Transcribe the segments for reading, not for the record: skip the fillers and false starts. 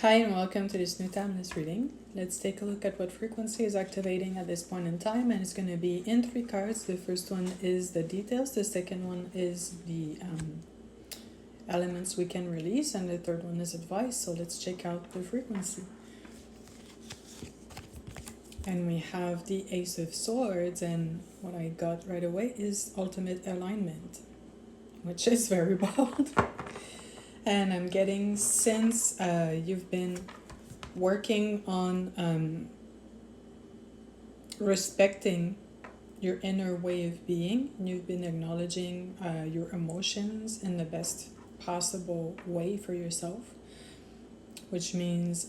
Hi and welcome to this new timeless reading. Let's take a look at what frequency is activating at this point in time, and it's going to be in three cards. The first one is the details, the second one is the elements we can release, and the third one is advice. So let's check out the frequency. And we have the Ace of Swords, and what I got right away is ultimate alignment, which is very bold. And I'm getting, since you've been working on respecting your inner way of being, and you've been acknowledging your emotions in the best possible way for yourself, which means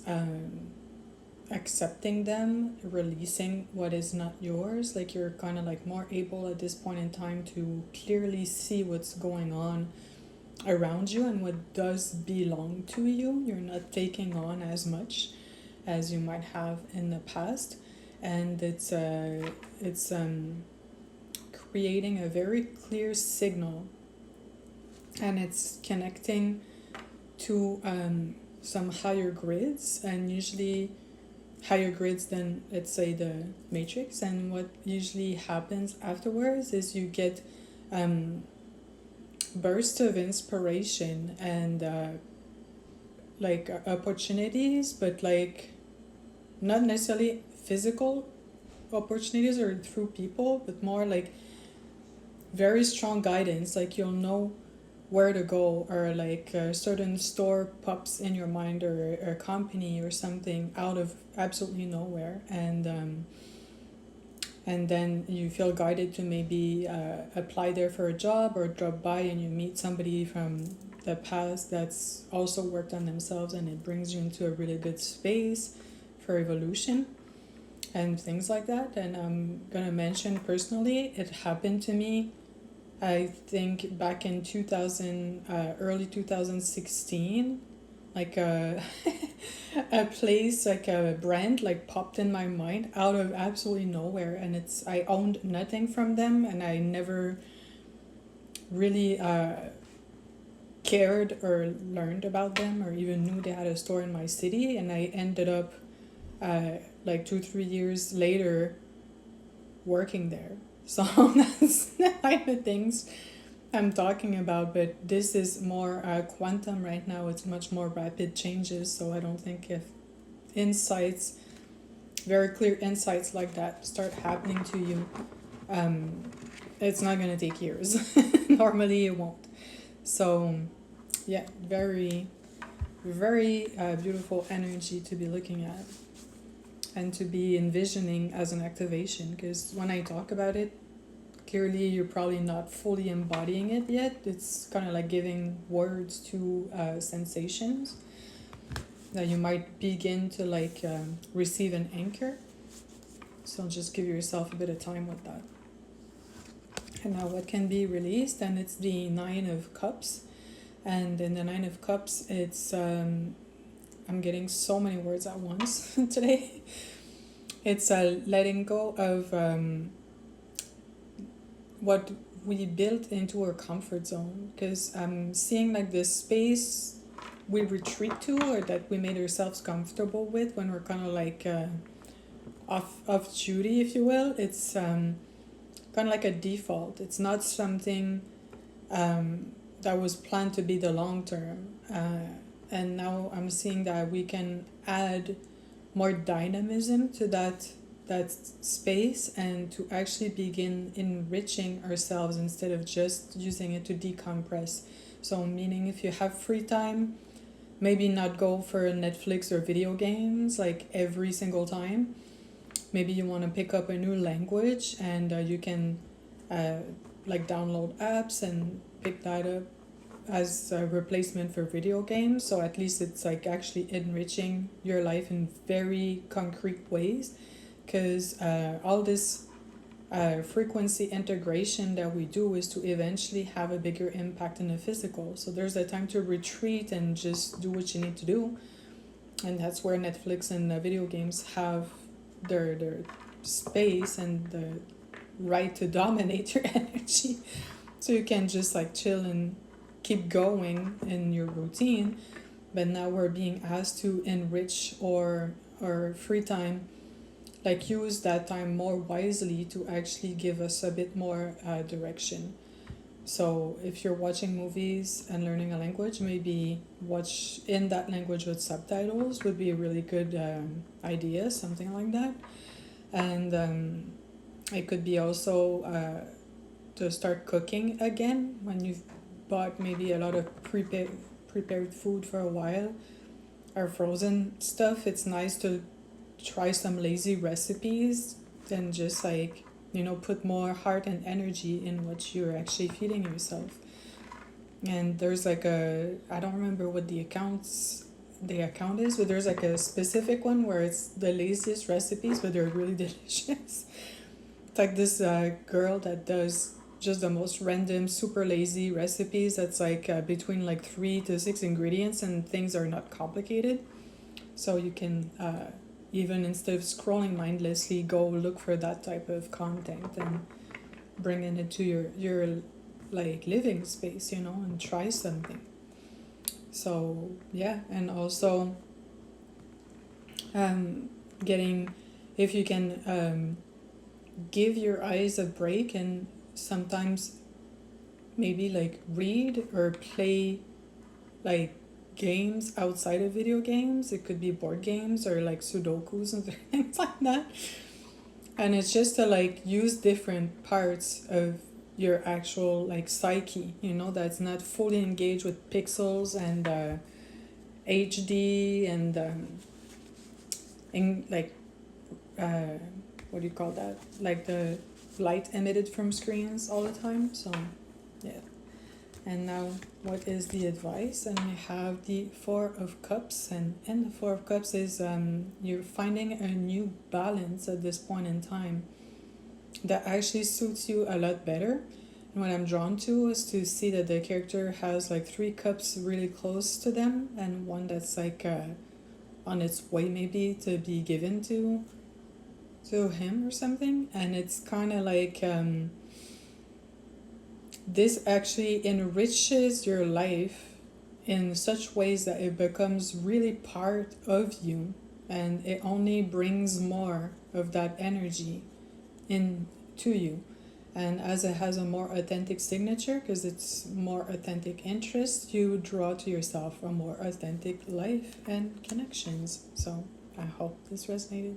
accepting them, releasing what is not yours. Like you're kind of like more able at this point in time to clearly see what's going on around you and what does belong to you. You're not taking on as much as you might have in the past, and it's creating a very clear signal, and it's connecting to some higher grids, and usually higher grids than, let's say, the matrix. And what usually happens afterwards is you get bursts of inspiration and like opportunities, but like not necessarily physical opportunities or through people, but more like very strong guidance. Like you'll know where to go, or like a certain store pops in your mind, or a company or something out of absolutely nowhere, and then you feel guided to maybe apply there for a job, or drop by and you meet somebody from the past that's also worked on themselves, and it brings you into a really good space for evolution and things like that. And I'm gonna mention personally, it happened to me, I think back in 2000, early 2016, like a place, like a brand, like popped in my mind out of absolutely nowhere, and I owned nothing from them, and I never really cared or learned about them, or even knew they had a store in my city. And I ended up like 2-3 years later working there. So that's the type of things I'm talking about, but this is more quantum right now. It's much more rapid changes, so I don't think if insights, very clear insights like that start happening to you, it's not going to take years. Normally it won't. So yeah, very, very beautiful energy to be looking at and to be envisioning as an activation, because when I talk about it, clearly you're probably not fully embodying it yet. It's kind of like giving words to sensations that you might begin to like receive an anchor. So just give yourself a bit of time with that. And now what can be released, and it's the Nine of Cups. And in the Nine of Cups, it's I'm getting so many words at once today. It's letting go of what we built into our comfort zone, because I'm seeing like this space we retreat to, or that we made ourselves comfortable with when we're kind of like off duty, if you will. It's kind of like a default. It's not something that was planned to be the long term, and now I'm seeing that we can add more dynamism to that space, and to actually begin enriching ourselves instead of just using it to decompress. So meaning, if you have free time, maybe not go for Netflix or video games like every single time. Maybe you want to pick up a new language, and you can like download apps and pick that up as a replacement for video games. So at least it's like actually enriching your life in very concrete ways, because all this frequency integration that we do is to eventually have a bigger impact in the physical. So there's a time to retreat and just do what you need to do, and that's where Netflix and video games have their space and the right to dominate your energy. So you can just like chill and keep going in your routine. but now we're being asked to enrich our free time, like use that time more wisely to actually give us a bit more direction. So if you're watching movies and learning a language, maybe watch in that language with subtitles would be a really good idea, something like that. And it could be also to start cooking again when you've bought maybe a lot of prepared food for a while or frozen stuff. It's nice to try some lazy recipes than just like, you know, put more heart and energy in what you're actually feeding yourself. And there's like I don't remember what the account is, but there's like a specific one where it's the laziest recipes, but they're really delicious. It's like this girl that does just the most random, super lazy recipes that's like between like 3 to 6 ingredients, and things are not complicated. So you can even instead of scrolling mindlessly, go look for that type of content and bring it into your like living space, you know, and try something. So yeah, and also getting, if you can give your eyes a break and sometimes maybe like read or play like games outside of video games. It could be board games or like sudokus and things like that. And it's just to like use different parts of your actual like psyche, you know, that's not fully engaged with pixels and HD and in like what do you call that, like the light emitted from screens all the time. So yeah. And now, what is the advice? And I have the Four of Cups, and in the Four of Cups is you're finding a new balance at this point in time that actually suits you a lot better. And what I'm drawn to is to see that the character has like 3 cups really close to them, and one that's like on its way maybe to be given to him or something. And it's kind of like this actually enriches your life in such ways that it becomes really part of you, and it only brings more of that energy in to you. And as it has a more authentic signature, because it's more authentic interest, you draw to yourself a more authentic life and connections. So I hope this resonated.